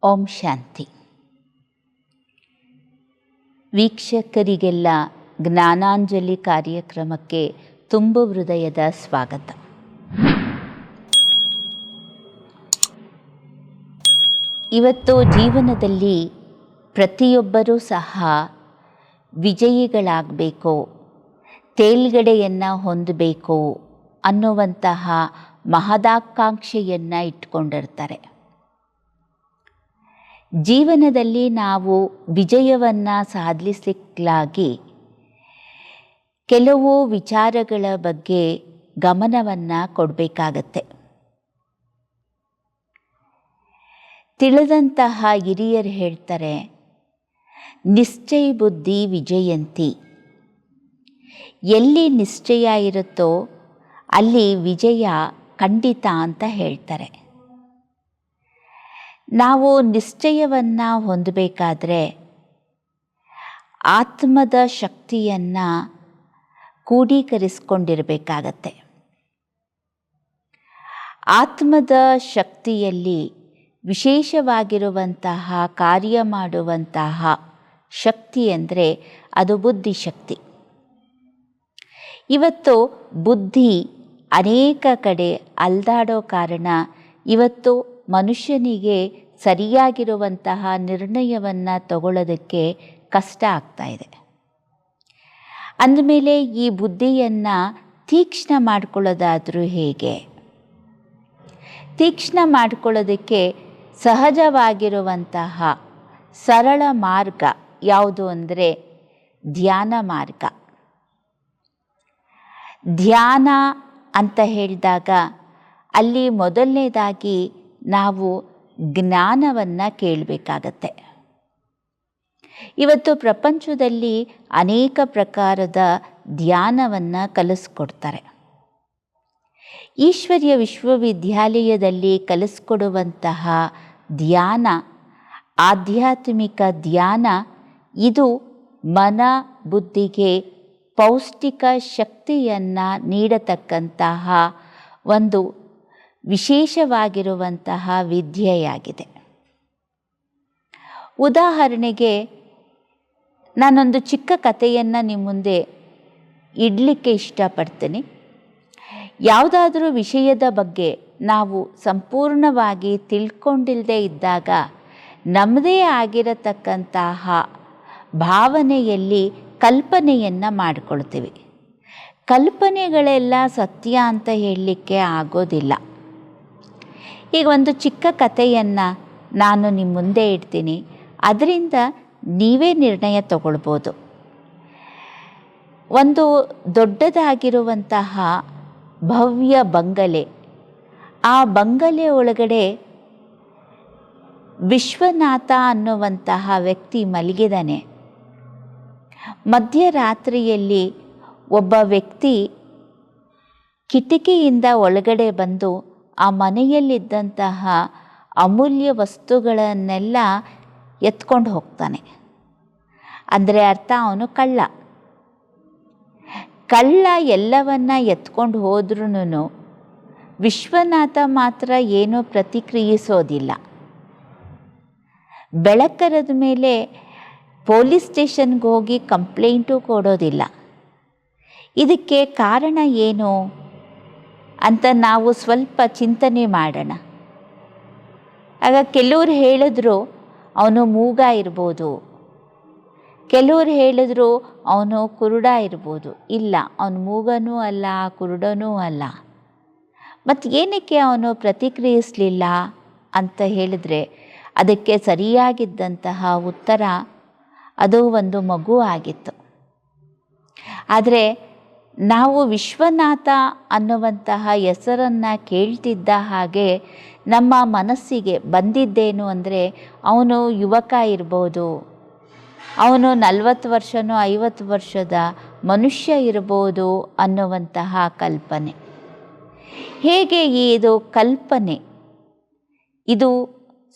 ಓಂ ಶಾಂತಿ. ವೀಕ್ಷಕರಿಗೆಲ್ಲ ಜ್ಞಾನಾಂಜಲಿ ಕಾರ್ಯಕ್ರಮಕ್ಕೆ ತುಂಬು ಹೃದಯದ ಸ್ವಾಗತ. ಇವತ್ತು ಜೀವನದಲ್ಲಿ ಪ್ರತಿಯೊಬ್ಬರೂ ಸಹ ವಿಜಯಿಗಳಾಗಬೇಕು, ತೇಲ್ಗಡೆಯನ್ನು ಹೊಂದಬೇಕು ಅನ್ನುವಂತಹ ಮಹದಾಕಾಂಕ್ಷೆಯನ್ನು ಇಟ್ಕೊಂಡಿರ್ತಾರೆ. ಜೀವನದಲ್ಲಿ ನಾವು ವಿಜಯವನ್ನು ಸಾಧಿಸಲಿಕ್ಕಾಗಿ ಕೆಲವು ವಿಚಾರಗಳ ಬಗ್ಗೆ ಗಮನವನ್ನು ಕೊಡಬೇಕಾಗತ್ತೆ. ತಿಳಿದಂತಹ ಹಿರಿಯರು ಹೇಳ್ತಾರೆ, ನಿಶ್ಚಯ ಬುದ್ಧಿ ವಿಜಯಂತಿ. ಎಲ್ಲಿ ನಿಶ್ಚಯ ಇರುತ್ತೋ ಅಲ್ಲಿ ವಿಜಯ ಖಂಡಿತ ಅಂತ ಹೇಳ್ತಾರೆ. ನಾವು ನಿಶ್ಚಯವನ್ನು ಹೊಂದಬೇಕಾದ್ರೆ ಆತ್ಮದ ಶಕ್ತಿಯನ್ನು ಕ್ರೋಢೀಕರಿಸಿಕೊಂಡಿರಬೇಕಾಗತ್ತೆ. ಆತ್ಮದ ಶಕ್ತಿಯಲ್ಲಿ ವಿಶೇಷವಾಗಿರುವಂತಹ ಕಾರ್ಯ ಮಾಡುವಂತಹ ಶಕ್ತಿ ಅಂದರೆ ಅದು ಬುದ್ಧಿಶಕ್ತಿ. ಇವತ್ತು ಬುದ್ಧಿ ಅನೇಕ ಕಡೆ ಅಲ್ದಾಡೋ ಕಾರಣ ಇವತ್ತು ಮನುಷ್ಯನಿಗೆ ಸರಿಯಾಗಿರುವಂತಹ ನಿರ್ಣಯವನ್ನು ತಗೊಳ್ಳೋದಕ್ಕೆ ಕಷ್ಟ ಆಗ್ತಾ ಇದೆ. ಅಂದಮೇಲೆ ಈ ಬುದ್ಧಿಯನ್ನು ತೀಕ್ಷ್ಣ ಮಾಡಿಕೊಳ್ಳೋದಾದರೂ ಹೇಗೆ? ತೀಕ್ಷ್ಣ ಮಾಡಿಕೊಳ್ಳೋದಕ್ಕೆ ಸಹಜವಾಗಿರುವಂತಹ ಸರಳ ಮಾರ್ಗ ಯಾವುದು ಅಂದರೆ ಧ್ಯಾನ ಮಾರ್ಗ. ಧ್ಯಾನ ಅಂತ ಹೇಳಿದಾಗ ಅಲ್ಲಿ ಮೊದಲನೇದಾಗಿ ನಾವು ಜ್ಞಾನವನ್ನು ಕೇಳಬೇಕಾಗತ್ತೆ. ಇವತ್ತು ಪ್ರಪಂಚದಲ್ಲಿ ಅನೇಕ ಪ್ರಕಾರದ ಧ್ಯಾನವನ್ನು ಕಲಿಸ್ಕೊಡ್ತಾರೆ. ಈಶ್ವರ್ಯ ವಿಶ್ವವಿದ್ಯಾಲಯದಲ್ಲಿ ಕಲಿಸ್ಕೊಡುವಂತಹ ಧ್ಯಾನ, ಆಧ್ಯಾತ್ಮಿಕ ಧ್ಯಾನ, ಇದು ಮನ ಬುದ್ಧಿಗೆ ಪೌಷ್ಟಿಕ ಶಕ್ತಿಯನ್ನು ನೀಡತಕ್ಕಂತಹ ಒಂದು ವಿಶೇಷವಾಗಿರುವಂತಹ ವಿದ್ಯೆಯಾಗಿದೆ. ಉದಾಹರಣೆಗೆ ನಾನೊಂದು ಚಿಕ್ಕ ಕಥೆಯನ್ನು ನಿಮ್ಮ ಮುಂದೆ ಇಡಲಿಕ್ಕೆ ಇಷ್ಟಪಡ್ತೀನಿ. ಯಾವುದಾದ್ರೂ ವಿಷಯದ ಬಗ್ಗೆ ನಾವು ಸಂಪೂರ್ಣವಾಗಿ ತಿಳ್ಕೊಂಡಿಲ್ಲದೆ ಇದ್ದಾಗ ನಮ್ಮದೇ ಆಗಿರತಕ್ಕಂತಹ ಭಾವನೆಯಲ್ಲಿ ಕಲ್ಪನೆಯನ್ನು ಮಾಡಿಕೊಳ್ತೀವಿ. ಕಲ್ಪನೆಗಳೆಲ್ಲ ಸತ್ಯ ಅಂತ ಹೇಳಲಿಕ್ಕೆ ಆಗೋದಿಲ್ಲ. ಈಗ ಒಂದು ಚಿಕ್ಕ ಕಥೆಯನ್ನು ನಾನು ನಿಮ್ಮ ಮುಂದೆ ಇಡ್ತೀನಿ, ಅದರಿಂದ ನೀವೇ ನಿರ್ಣಯ ತಗೊಳ್ಬೋದು. ಒಂದು ದೊಡ್ಡದಾಗಿರುವಂತಹ ಭವ್ಯ ಬಂಗಲೆ, ಆ ಬಂಗಲೆ ಒಳಗಡೆ ವಿಶ್ವನಾಥ ಅನ್ನುವಂತಹ ವ್ಯಕ್ತಿ ಮಲಗಿದ್ದಾನೆ. ಮಧ್ಯರಾತ್ರಿಯಲ್ಲಿ ಒಬ್ಬ ವ್ಯಕ್ತಿ ಕಿಟಕಿಯಿಂದ ಒಳಗಡೆ ಬಂದು ಆ ಮನೆಯಲ್ಲಿದ್ದಂತಹ ಅಮೂಲ್ಯ ವಸ್ತುಗಳನ್ನೆಲ್ಲ ಎತ್ಕೊಂಡು ಹೋಗ್ತಾನೆ. ಅಂದರೆ ಅರ್ಥ ಅವನು ಕಳ್ಳ. ಕಳ್ಳ ಎಲ್ಲವನ್ನ ಎತ್ಕೊಂಡು ಹೋದ್ರೂ ವಿಶ್ವನಾಥ ಮಾತ್ರ ಏನೂ ಪ್ರತಿಕ್ರಿಯಿಸೋದಿಲ್ಲ. ಬೆಳಕರದ ಮೇಲೆ ಪೊಲೀಸ್ ಸ್ಟೇಷನ್ಗೆ ಹೋಗಿ ಕಂಪ್ಲೇಂಟು ಕೊಡೋದಿಲ್ಲ. ಇದಕ್ಕೆ ಕಾರಣ ಏನು ಅಂತ ನಾವು ಸ್ವಲ್ಪ ಚಿಂತನೆ ಮಾಡೋಣ. ಆಗ ಕೆಲವರು ಹೇಳಿದ್ರು ಅವನು ಮೂಗ ಇರ್ಬೋದು, ಕೆಲವರು ಹೇಳಿದ್ರು ಅವನು ಕುರುಡ ಇರ್ಬೋದು. ಇಲ್ಲ, ಅವನು ಮೂಗನೂ ಅಲ್ಲ, ಕುರುಡನೂ ಅಲ್ಲ. ಮತ್ತು ಏನಕ್ಕೆ ಅವನು ಪ್ರತಿಕ್ರಿಯಿಸಲಿಲ್ಲ ಅಂತ ಹೇಳಿದ್ರೆ ಅದಕ್ಕೆ ಸರಿಯಾಗಿದ್ದಂತಹ ಉತ್ತರ ಅದು ಒಂದು ಮಗು ಆಗಿತ್ತು. ಆದರೆ ನಾವು ವಿಶ್ವನಾಥ ಅನ್ನುವಂತಹ ಹೆಸರನ್ನು ಕೇಳ್ತಿದ್ದ ಹಾಗೆ ನಮ್ಮ ಮನಸ್ಸಿಗೆ ಬಂದಿದ್ದೇನು ಅಂದರೆ ಅವನು ಯುವಕ ಇರ್ಬೋದು, ಅವನು 40 ವರ್ಷನೋ 50 ವರ್ಷದ ಮನುಷ್ಯ ಇರ್ಬೋದು ಅನ್ನುವಂತಹ ಕಲ್ಪನೆ. ಹೇಗೆ ಇದು ಕಲ್ಪನೆ ಇದು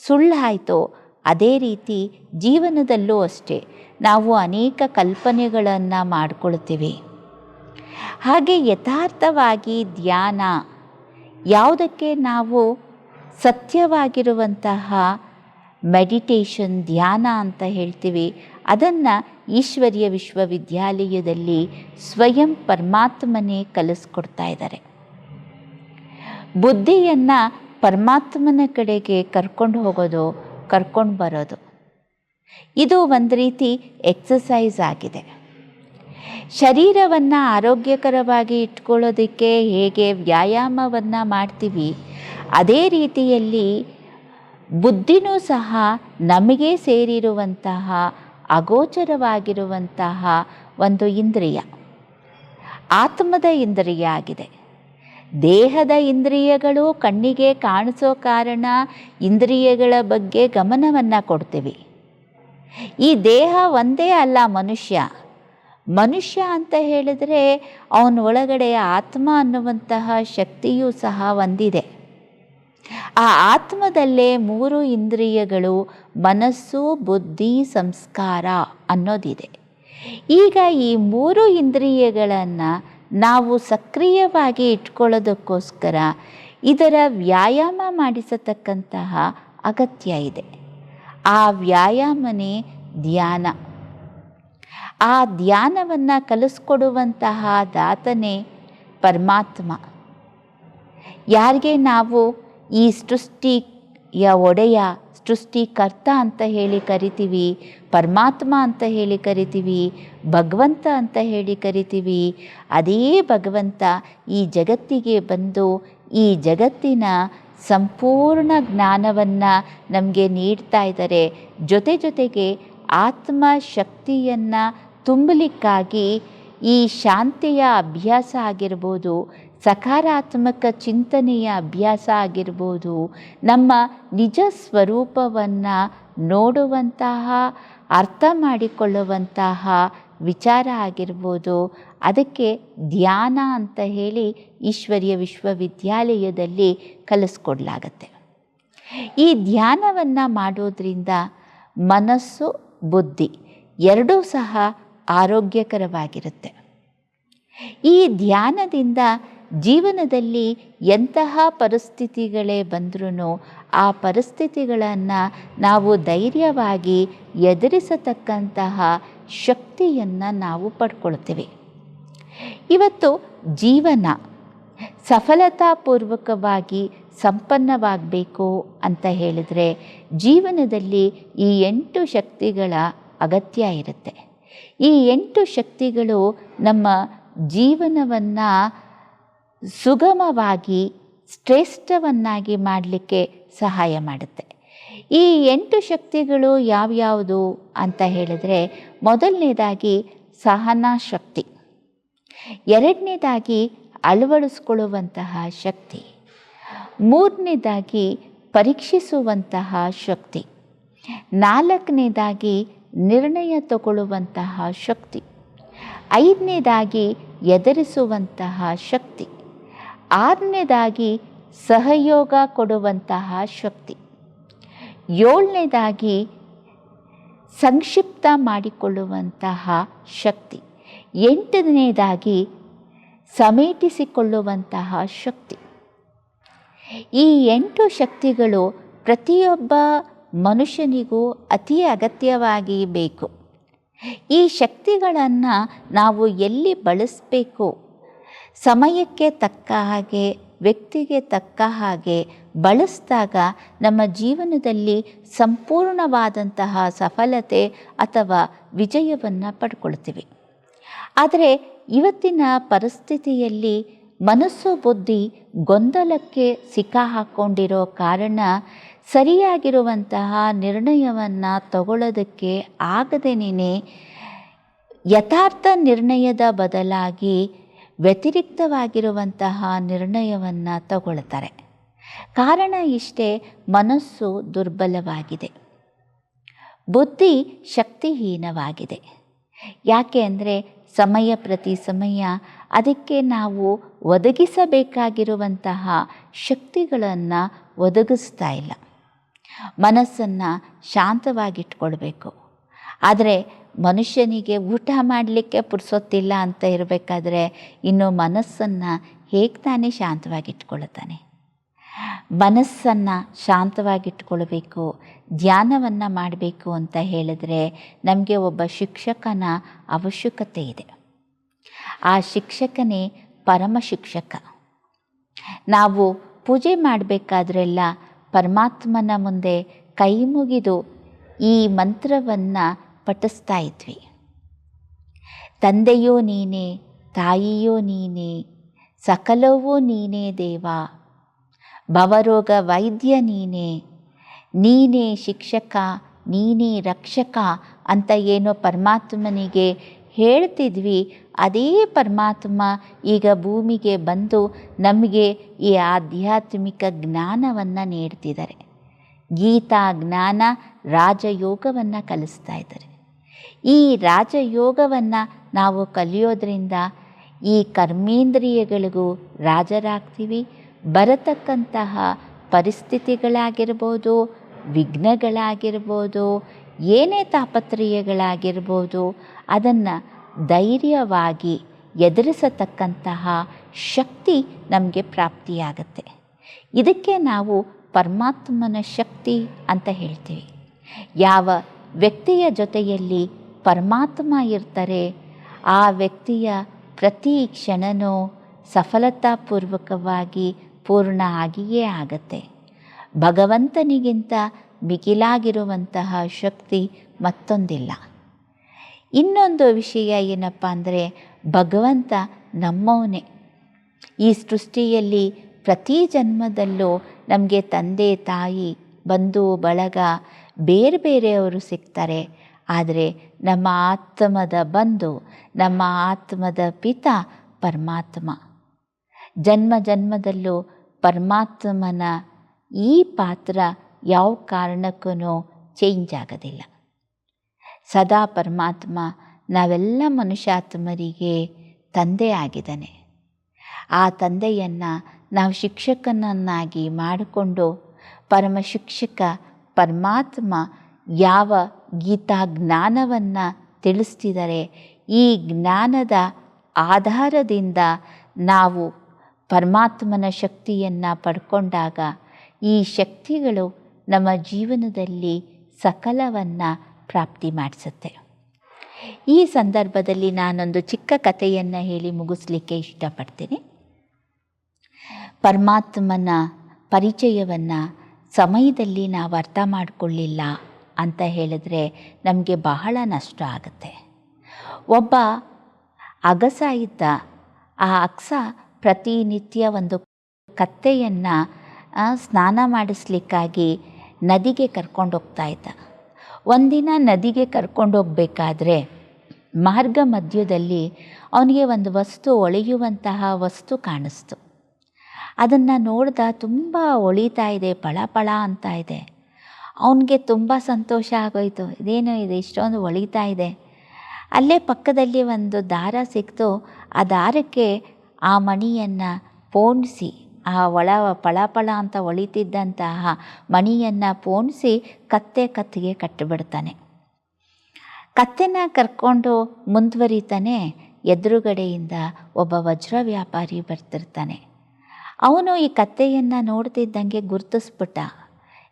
ಸುಳ್ಳಾಯಿತೋ ಅದೇ ರೀತಿ ಜೀವನದಲ್ಲೂ ಅಷ್ಟೇ ನಾವು ಅನೇಕ ಕಲ್ಪನೆಗಳನ್ನು ಮಾಡಿಕೊಳ್ತೀವಿ. ಹಾಗೆ ಯಥಾರ್ಥವಾಗಿ ಧ್ಯಾನ ಯಾವುದಕ್ಕೆ ನಾವು ಸತ್ಯವಾಗಿರುವಂತಹ ಮೆಡಿಟೇಷನ್, ಧ್ಯಾನ ಅಂತ ಹೇಳ್ತೀವಿ, ಅದನ್ನು ಈಶ್ವರೀಯ ವಿಶ್ವವಿದ್ಯಾಲಯದಲ್ಲಿ ಸ್ವಯಂ ಪರಮಾತ್ಮನೇ ಕಲಿಸ್ಕೊಡ್ತಾ ಇದ್ದಾರೆ. ಬುದ್ಧಿಯನ್ನು ಪರಮಾತ್ಮನ ಕಡೆಗೆ ಕರ್ಕೊಂಡು ಹೋಗೋದು, ಕರ್ಕೊಂಡು ಬರೋದು, ಇದು ಒಂದು ರೀತಿ ಎಕ್ಸಸೈಸ್ ಆಗಿದೆ. ಶರೀರವನ್ನು ಆರೋಗ್ಯಕರವಾಗಿ ಇಟ್ಕೊಳ್ಳೋದಕ್ಕೆ ಹೇಗೆ ವ್ಯಾಯಾಮವನ್ನು ಮಾಡ್ತೀವಿ, ಅದೇ ರೀತಿಯಲ್ಲಿ ಬುದ್ಧಿನೂ ಸಹ ನಮಗೆ ಸೇರಿರುವಂತಹ ಅಗೋಚರವಾಗಿರುವಂತಹ ಒಂದು ಇಂದ್ರಿಯ, ಆತ್ಮದ ಇಂದ್ರಿಯ ಆಗಿದೆ. ದೇಹದ ಇಂದ್ರಿಯಗಳು ಕಣ್ಣಿಗೆ ಕಾಣಿಸೋ ಕಾರಣ ಇಂದ್ರಿಯಗಳ ಬಗ್ಗೆ ಗಮನವನ್ನು ಕೊಡ್ತೀವಿ. ಈ ದೇಹ ಒಂದೇ ಅಲ್ಲ ಮನುಷ್ಯ ಅಂತ ಹೇಳಿದರೆ ಅವನ ಒಳಗಡೆ ಆತ್ಮ ಅನ್ನುವಂತಹ ಶಕ್ತಿಯೂ ಸಹ ಒಂದಿದೆ. ಆ ಆತ್ಮದಲ್ಲೇ 3 ಇಂದ್ರಿಯಗಳು, ಮನಸ್ಸು, ಬುದ್ಧಿ, ಸಂಸ್ಕಾರ ಅನ್ನೋದಿದೆ. ಈಗ ಈ 3 ಇಂದ್ರಿಯಗಳನ್ನು ನಾವು ಸಕ್ರಿಯವಾಗಿ ಇಟ್ಕೊಳ್ಳೋದಕ್ಕೋಸ್ಕರ ಇದರ ವ್ಯಾಯಾಮ ಮಾಡಿಸತಕ್ಕಂತಹ ಅಗತ್ಯ ಇದೆ. ಆ ವ್ಯಾಯಾಮನೇ ಧ್ಯಾನ. ಆ ಧ್ಯಾನವನ್ನು ಕಲಿಸ್ಕೊಡುವಂತಹ ದಾತನೇ ಪರಮಾತ್ಮ. ಯಾರಿಗೆ ನಾವು ಈ ಸೃಷ್ಟಿಯ ಒಡೆಯ, ಸೃಷ್ಟಿಕರ್ತ ಅಂತ ಹೇಳಿ ಕರಿತೀವಿ, ಪರಮಾತ್ಮ ಅಂತ ಹೇಳಿ ಕರಿತೀವಿ, ಭಗವಂತ ಅಂತ ಹೇಳಿ ಕರಿತೀವಿ, ಅದೇ ಭಗವಂತ ಈ ಜಗತ್ತಿಗೆ ಬಂದು ಈ ಜಗತ್ತಿನ ಸಂಪೂರ್ಣ ಜ್ಞಾನವನ್ನು ನಮಗೆ ನೀಡ್ತಾ ಇದ್ದಾರೆ. ಜೊತೆಗೆ ಆತ್ಮ ಶಕ್ತಿಯನ್ನು ತುಂಬಲಿಕ್ಕಾಗಿ ಈ ಶಾಂತಿಯ ಅಭ್ಯಾಸ ಆಗಿರ್ಬೋದು, ಸಕಾರಾತ್ಮಕ ಚಿಂತನೆಯ ಅಭ್ಯಾಸ ಆಗಿರ್ಬೋದು, ನಮ್ಮ ನಿಜ ಸ್ವರೂಪವನ್ನು ನೋಡುವಂತಹ, ಅರ್ಥ ಮಾಡಿಕೊಳ್ಳುವಂತಹ ವಿಚಾರ ಆಗಿರ್ಬೋದು, ಅದಕ್ಕೆ ಧ್ಯಾನ ಅಂತ ಹೇಳಿ ಈಶ್ವರೀಯ ವಿಶ್ವವಿದ್ಯಾಲಯದಲ್ಲಿ ಕಲಿಸ್ಕೊಡ್ಲಾಗತ್ತೆ. ಈ ಧ್ಯಾನವನ್ನು ಮಾಡೋದ್ರಿಂದ ಮನಸ್ಸು, ಬುದ್ಧಿ ಎರಡೂ ಸಹ ಆರೋಗ್ಯಕರವಾಗಿರುತ್ತೆ. ಈ ಧ್ಯಾನದಿಂದ ಜೀವನದಲ್ಲಿ ಎಂತಹ ಪರಿಸ್ಥಿತಿಗಳೇ ಬಂದ್ರೂ ಆ ಪರಿಸ್ಥಿತಿಗಳನ್ನು ನಾವು ಧೈರ್ಯವಾಗಿ ಎದುರಿಸತಕ್ಕಂತಹ ಶಕ್ತಿಯನ್ನು ನಾವು ಪಡ್ಕೊಳ್ತೀವಿ. ಇವತ್ತು ಜೀವನ ಸಫಲತಾಪೂರ್ವಕವಾಗಿ ಸಂಪನ್ನವಾಗಬೇಕು ಅಂತ ಹೇಳಿದರೆ ಜೀವನದಲ್ಲಿ ಈ 8 ಶಕ್ತಿಗಳ ಅಗತ್ಯ ಇರುತ್ತೆ. ಈ 8 ಶಕ್ತಿಗಳು ನಮ್ಮ ಜೀವನವನ್ನು ಸುಗಮವಾಗಿ, ಶ್ರೇಷ್ಠವನ್ನಾಗಿ ಮಾಡಲಿಕ್ಕೆ ಸಹಾಯ ಮಾಡುತ್ತೆ. ಈ 8 ಶಕ್ತಿಗಳು ಯಾವ್ಯಾವುದು ಅಂತ ಹೇಳಿದರೆ, ಮೊದಲನೇದಾಗಿ ಸಹನಾ ಶಕ್ತಿ, ಎರಡನೇದಾಗಿ ಅಳವಡಿಸ್ಕೊಳ್ಳುವಂತಹ ಶಕ್ತಿ, ಮೂರನೇದಾಗಿ ಪರೀಕ್ಷಿಸುವಂತಹ ಶಕ್ತಿ, ನಾಲ್ಕನೇದಾಗಿ ನಿರ್ಣಯ ತಗೊಳ್ಳುವಂತಹ ಶಕ್ತಿ, ಐದನೇದಾಗಿ ಎದುರಿಸುವಂತಹ ಶಕ್ತಿ, ಆರನೇದಾಗಿ ಸಹಯೋಗ ಕೊಡುವಂತಹ ಶಕ್ತಿ, ಏಳನೇದಾಗಿ ಸಂಕ್ಷಿಪ್ತ ಮಾಡಿಕೊಳ್ಳುವಂತಹ ಶಕ್ತಿ, ಎಂಟನೇದಾಗಿ ಸಮೇಟಿಸಿಕೊಳ್ಳುವಂತಹ ಶಕ್ತಿ. ಈ 8 ಶಕ್ತಿಗಳು ಪ್ರತಿಯೊಬ್ಬ ಮನುಷ್ಯನಿಗೂ ಅತಿ ಅಗತ್ಯವಾಗಿ ಬೇಕು. ಈ ಶಕ್ತಿಗಳನ್ನು ನಾವು ಎಲ್ಲಿ ಬಳಸಬೇಕು, ಸಮಯಕ್ಕೆ ತಕ್ಕ ಹಾಗೆ, ವ್ಯಕ್ತಿಗೆ ತಕ್ಕ ಹಾಗೆ ಬಳಸಿದಾಗ ನಮ್ಮ ಜೀವನದಲ್ಲಿ ಸಂಪೂರ್ಣವಾದಂತಹ ಸಫಲತೆ ಅಥವಾ ವಿಜಯವನ್ನು ಪಡ್ಕೊಳ್ತೀವಿ. ಆದರೆ ಇವತ್ತಿನ ಪರಿಸ್ಥಿತಿಯಲ್ಲಿ ಮನಸ್ಸು, ಬುದ್ಧಿ ಗೊಂದಲಕ್ಕೆ ಸಿಕ್ಕಾಹಾಕ್ಕೊಂಡಿರೋ ಕಾರಣ ಸರಿಯಾಗಿರುವಂತಹ ನಿರ್ಣಯವನ್ನು ತಗೊಳ್ಳೋದಕ್ಕೆ ಆಗದೇನೆ ಯಥಾರ್ಥ ನಿರ್ಣಯದ ಬದಲಾಗಿ ವ್ಯತಿರಿಕ್ತವಾಗಿರುವಂತಹ ನಿರ್ಣಯವನ್ನು ತಗೊಳ್ತಾರೆ. ಕಾರಣ ಇಷ್ಟೇ, ಮನಸ್ಸು ದುರ್ಬಲವಾಗಿದೆ, ಬುದ್ಧಿ ಶಕ್ತಿಹೀನವಾಗಿದೆ. ಯಾಕೆ ಅಂದರೆ ಸಮಯ ಪ್ರತಿ ಸಮಯ ಅದಕ್ಕೆ ನಾವು ಒದಗಿಸಬೇಕಾಗಿರುವಂತಹ ಶಕ್ತಿಗಳನ್ನು ಒದಗಿಸ್ತಾ ಇಲ್ಲ. ಮನಸ್ಸನ್ನು ಶಾಂತವಾಗಿಟ್ಕೊಳ್ಬೇಕು. ಆದರೆ ಮನುಷ್ಯನಿಗೆ ಊಟ ಮಾಡಲಿಕ್ಕೆ ಪುರ್ಸೊತ್ತಿಲ್ಲ ಅಂತ ಇರಬೇಕಾದ್ರೆ ಇನ್ನು ಮನಸ್ಸನ್ನು ಹೇಗೆ ತಾನೇ ಶಾಂತವಾಗಿಟ್ಕೊಳ್ತಾನೆ? ಮನಸ್ಸನ್ನು ಶಾಂತವಾಗಿಟ್ಕೊಳ್ಬೇಕು, ಧ್ಯಾನವನ್ನು ಮಾಡಬೇಕು ಅಂತ ಹೇಳಿದ್ರೆ ನಮಗೆ ಒಬ್ಬ ಶಿಕ್ಷಕನ ಅವಶ್ಯಕತೆ ಇದೆ. ಆ ಶಿಕ್ಷಕನೇ ಪರಮ ಶಿಕ್ಷಕ. ನಾವು ಪೂಜೆ ಮಾಡಬೇಕಾದ್ರೆಲ್ಲ ಪರಮಾತ್ಮನ ಮುಂದೆ ಕೈ ಮುಗಿದು ಈ ಮಂತ್ರವನ್ನು ಪಠಿಸ್ತಾ ಇದ್ವಿ. ತಂದೆಯೋ ನೀನೇ, ತಾಯಿಯೋ ನೀನೇ, ಸಕಲವೂ ನೀನೇ ದೇವ, ಭವರೋಗ ವೈದ್ಯ ನೀನೇ, ನೀನೇ ಶಿಕ್ಷಕ, ನೀನೇ ರಕ್ಷಕ ಅಂತ ಏನೋ ಪರಮಾತ್ಮನಿಗೆ ಹೇಳ್ತಿದ್ವಿ. ಅದೇ ಪರಮಾತ್ಮ ಈಗ ಭೂಮಿಗೆ ಬಂದು ನಮಗೆ ಈ ಆಧ್ಯಾತ್ಮಿಕ ಜ್ಞಾನವನ್ನು ನೀಡ್ತಿದ್ದಾರೆ. ಗೀತಾ ಜ್ಞಾನ ರಾಜಯೋಗವನ್ನು ಕಲಿಸ್ತಾ ಇದ್ದಾರೆ. ಈ ರಾಜಯೋಗವನ್ನು ನಾವು ಕಲಿಯೋದ್ರಿಂದ ಈ ಕರ್ಮೇಂದ್ರಿಯಗಳಿಗೂ ರಾಜರಾಗ್ತೀವಿ. ಬರತಕ್ಕಂತಹ ಪರಿಸ್ಥಿತಿಗಳಾಗಿರ್ಬೋದು, ವಿಘ್ನಗಳಾಗಿರ್ಬೋದು, ಏನೇ ತಾಪತ್ರಯಗಳಾಗಿರ್ಬೋದು, ಅದನ್ನು ಧೈರ್ಯವಾಗಿ ಎದುರಿಸತಕ್ಕಂತಹ ಶಕ್ತಿ ನಮಗೆ ಪ್ರಾಪ್ತಿಯಾಗತ್ತೆ. ಇದಕ್ಕೆ ನಾವು ಪರಮಾತ್ಮನ ಶಕ್ತಿ ಅಂತ ಹೇಳ್ತೀವಿ. ಯಾವ ವ್ಯಕ್ತಿಯ ಜೊತೆಯಲ್ಲಿ ಪರಮಾತ್ಮ ಇರ್ತಾರೆ ಆ ವ್ಯಕ್ತಿಯ ಪ್ರತಿ ಕ್ಷಣವೂ ಸಫಲತಾಪೂರ್ವಕವಾಗಿ ಪೂರ್ಣ ಆಗಿಯೇ ಆಗತ್ತೆ. ಭಗವಂತನಿಗಿಂತ ಮಿಗಿಲಾಗಿರುವಂತಹ ಶಕ್ತಿ ಮತ್ತೊಂದಿಲ್ಲ. ಇನ್ನೊಂದು ವಿಷಯ ಏನಪ್ಪ ಅಂದರೆ, ಭಗವಂತ ನಮ್ಮವನೇ. ಈ ಸೃಷ್ಟಿಯಲ್ಲಿ ಪ್ರತಿ ಜನ್ಮದಲ್ಲೂ ನಮಗೆ ತಂದೆ ತಾಯಿ ಬಂಧು ಬಳಗ ಬೇರೆ ಬೇರೆಯವರು ಸಿಗ್ತಾರೆ. ಆದರೆ ನಮ್ಮ ಆತ್ಮದ ಬಂಧು, ನಮ್ಮ ಆತ್ಮದ ಪಿತ ಪರಮಾತ್ಮ. ಜನ್ಮ ಜನ್ಮದಲ್ಲೂ ಪರಮಾತ್ಮನ ಈ ಪಾತ್ರ ಯಾವ ಕಾರಣಕ್ಕೂ ಚೇಂಜ್ ಆಗೋದಿಲ್ಲ. ಸದಾ ಪರಮಾತ್ಮ ನಾವೆಲ್ಲ ಮನುಷ್ಯಾತ್ಮರಿಗೆ ತಂದೆ ಆಗಿದ್ದಾನೆ. ಆ ತಂದೆಯನ್ನು ನಾವು ಶಿಕ್ಷಕನನ್ನಾಗಿ ಮಾಡಿಕೊಂಡು ಪರಮ ಶಿಕ್ಷಕ ಪರಮಾತ್ಮ ಯಾವ ಗೀತಾ ಜ್ಞಾನವನ್ನು ತಿಳಿಸ್ತಿದ್ದಾರೆ, ಈ ಜ್ಞಾನದ ಆಧಾರದಿಂದ ನಾವು ಪರಮಾತ್ಮನ ಶಕ್ತಿಯನ್ನು ಪಡ್ಕೊಂಡಾಗ ಈ ಶಕ್ತಿಗಳು ನಮ್ಮ ಜೀವನದಲ್ಲಿ ಸಕಲವನ್ನು ಪ್ರಾಪ್ತಿ ಮಾಡಿಸುತ್ತೆ. ಈ ಸಂದರ್ಭದಲ್ಲಿ ನಾನೊಂದು ಚಿಕ್ಕ ಕಥೆಯನ್ನು ಹೇಳಿ ಮುಗಿಸ್ಲಿಕ್ಕೆ ಇಷ್ಟಪಡ್ತೀನಿ. ಪರಮಾತ್ಮನ ಪರಿಚಯವನ್ನು ಸಮಯದಲ್ಲಿ ನಾವು ಅರ್ಥ ಮಾಡಿಕೊಳ್ಳಿಲ್ಲ ಅಂತ ಹೇಳಿದ್ರೆ ನಮಗೆ ಬಹಳ ನಷ್ಟ ಆಗುತ್ತೆ. ಒಬ್ಬ ಅಗಸ ಇದ್ದ. ಆ ಅಗಸ ಪ್ರತಿನಿತ್ಯ ಒಂದು ಕತ್ತೆಯನ್ನು ಸ್ನಾನ ಮಾಡಿಸ್ಲಿಕ್ಕಾಗಿ ನದಿಗೆ ಕರ್ಕೊಂಡೋಗ್ತಾ ಇದ್ದ. ಒಂದಿನ ನದಿಗೆ ಕರ್ಕೊಂಡೋಗ್ಬೇಕಾದ್ರೆ ಮಾರ್ಗ ಮಧ್ಯದಲ್ಲಿ ಅವನಿಗೆ ಒಂದು ವಸ್ತು, ಹೊಳೆಯುವಂತಹ ವಸ್ತು ಕಾಣಿಸ್ತು. ಅದನ್ನು ನೋಡ್ದ, ತುಂಬ ಹೊಳಿತಾ ಇದೆ, ಪಳ ಪಳ ಅಂತ ಇದೆ. ಅವನಿಗೆ ತುಂಬ ಸಂತೋಷ ಆಗೋಯಿತು. ಇದೇನು ಇದೆ, ಇಷ್ಟೊಂದು ಹೊಳಿತಾ ಇದೆ. ಅಲ್ಲೇ ಪಕ್ಕದಲ್ಲಿ ಒಂದು ದಾರ ಸಿಕ್ತು. ಆ ದಾರಕ್ಕೆ ಆ ಮಣಿಯನ್ನು ಪೋಣಿಸಿ, ಆ ಪಳ ಅಂತ ಹೊಳಿತಿದ್ದಂತಹ ಮಣಿಯನ್ನು ಪೋಣಿಸಿ ಕತ್ತಿಗೆ ಕಟ್ಟಿಬಿಡ್ತಾನೆ. ಕತ್ತೆನ ಕರ್ಕೊಂಡು ಮುಂದುವರಿತಾನೆ. ಎದುರುಗಡೆಯಿಂದ ಒಬ್ಬ ವಜ್ರ ವ್ಯಾಪಾರಿ ಬರ್ತಿರ್ತಾನೆ. ಅವನು ಈ ಕತ್ತೆಯನ್ನು ನೋಡ್ತಿದ್ದಂಗೆ ಗುರ್ತಿಸ್ಬಿಟ್ಟ.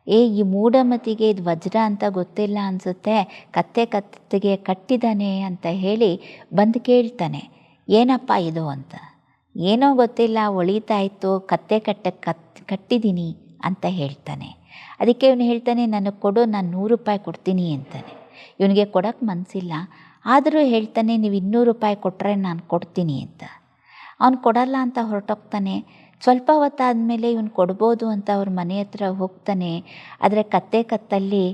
ಈ ಮೂಢಮತಿಗೆ ಇದು ವಜ್ರ ಅಂತ ಗೊತ್ತಿಲ್ಲ ಅನಿಸುತ್ತೆ, ಕತ್ತಿಗೆ ಕಟ್ಟಿದ್ದಾನೆ ಅಂತ ಹೇಳಿ ಬಂದು ಕೇಳ್ತಾನೆ, ಏನಪ್ಪ ಇದು ಅಂತ. ಏನೋ ಗೊತ್ತಿಲ್ಲ, ಹೊಳಿತಾ ಇತ್ತು, ಕತ್ತೆ ಕಟ್ಟಿದ್ದೀನಿ ಅಂತ ಹೇಳ್ತಾನೆ. ಅದಕ್ಕೆ ಇವನು ಹೇಳ್ತಾನೆ, ನನಗೆ ಕೊಡು, ನಾನು 100 ರೂಪಾಯಿ ಕೊಡ್ತೀನಿ ಅಂತಾನೆ. ಇವನಿಗೆ ಕೊಡೋಕ್ಕೆ ಮನಸ್ಸಿಲ್ಲ. ಆದರೂ ಹೇಳ್ತಾನೆ, ನೀವು 200 ರೂಪಾಯಿ ಕೊಟ್ಟರೆ ನಾನು ಕೊಡ್ತೀನಿ ಅಂತ. ಅವನು ಕೊಡಲ್ಲ ಅಂತ ಹೊರಟೋಗ್ತಾನೆ. ಸ್ವಲ್ಪ ಹೊತ್ತಾದಮೇಲೆ ಇವನು ಕೊಡ್ಬೋದು ಅಂತ ಅವ್ರ ಮನೆ ಹತ್ರ ಹೋಗ್ತಾನೆ. ಆದರೆ ಕತ್ತಲ್ಲಿ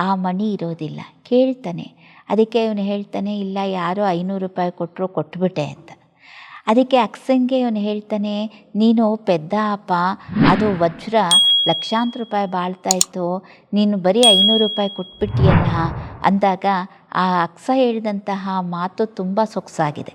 ಆ ಮಣಿ ಇರೋದಿಲ್ಲ. ಕೇಳ್ತಾನೆ. ಅದಕ್ಕೆ ಇವನು ಹೇಳ್ತಾನೆ, ಇಲ್ಲ, ಯಾರೋ 500 ರೂಪಾಯಿ ಕೊಟ್ಟರು, ಕೊಟ್ಬಿಟ್ಟೆ ಅಂತ. ಅದಕ್ಕೆ ಅಕ್ಸಂಗೆ ಇವನು ಹೇಳ್ತಾನೆ, ನೀನು ಪೆದ್ದ ಅಪ್ಪ, ಅದು ವಜ್ರ ಲಕ್ಷಾಂತರ ರೂಪಾಯಿ ಬಾಳ್ತಾಯಿತ್ತು, ನೀನು ಬರೀ 500 ರೂಪಾಯಿ ಕೊಟ್ಬಿಟ್ಟಿಯಲ್ಲ ಅಂದಾಗ ಆ ಅಕ್ಸ ಹೇಳಿದಂತಹ ಮಾತು ತುಂಬ ಸೊಗಸಾಗಿದೆ.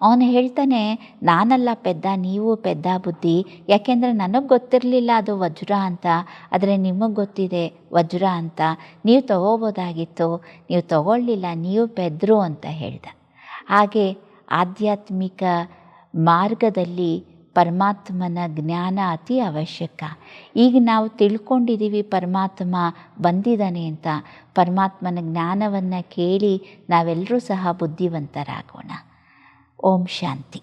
ಅವನು ಹೇಳ್ತಾನೆ, ನಾನಲ್ಲ ಪೆದ್ದ, ನೀವು ಪೆದ್ದ ಬುದ್ಧಿ. ಯಾಕೆಂದರೆ ನನಗೆ ಗೊತ್ತಿರಲಿಲ್ಲ ಅದು ವಜ್ರ ಅಂತ, ಆದರೆ ನಿಮಗೆ ಗೊತ್ತಿದೆ ವಜ್ರ ಅಂತ. ನೀವು ತಗೋಬೋದಾಗಿತ್ತು, ನೀವು ತಗೊಳ್ಳಿಲ್ಲ, ನೀವು ಪೆದ್ರು ಅಂತ ಹೇಳ್ದ. ಹಾಗೆ ಆಧ್ಯಾತ್ಮಿಕ ಮಾರ್ಗದಲ್ಲಿ ಪರಮಾತ್ಮನ ಜ್ಞಾನ ಅತಿ ಅವಶ್ಯಕ. ಈಗ ನಾವು ತಿಳ್ಕೊಂಡಿದ್ದೀವಿ ಪರಮಾತ್ಮ ಬಂದಿದ್ದಾನೆ ಅಂತ. ಪರಮಾತ್ಮನ ಜ್ಞಾನವನ್ನು ಕೇಳಿ ನಾವೆಲ್ಲರೂ ಸಹ ಬುದ್ಧಿವಂತರಾಗೋಣ. ಓಂ ಶಾಂತಿ.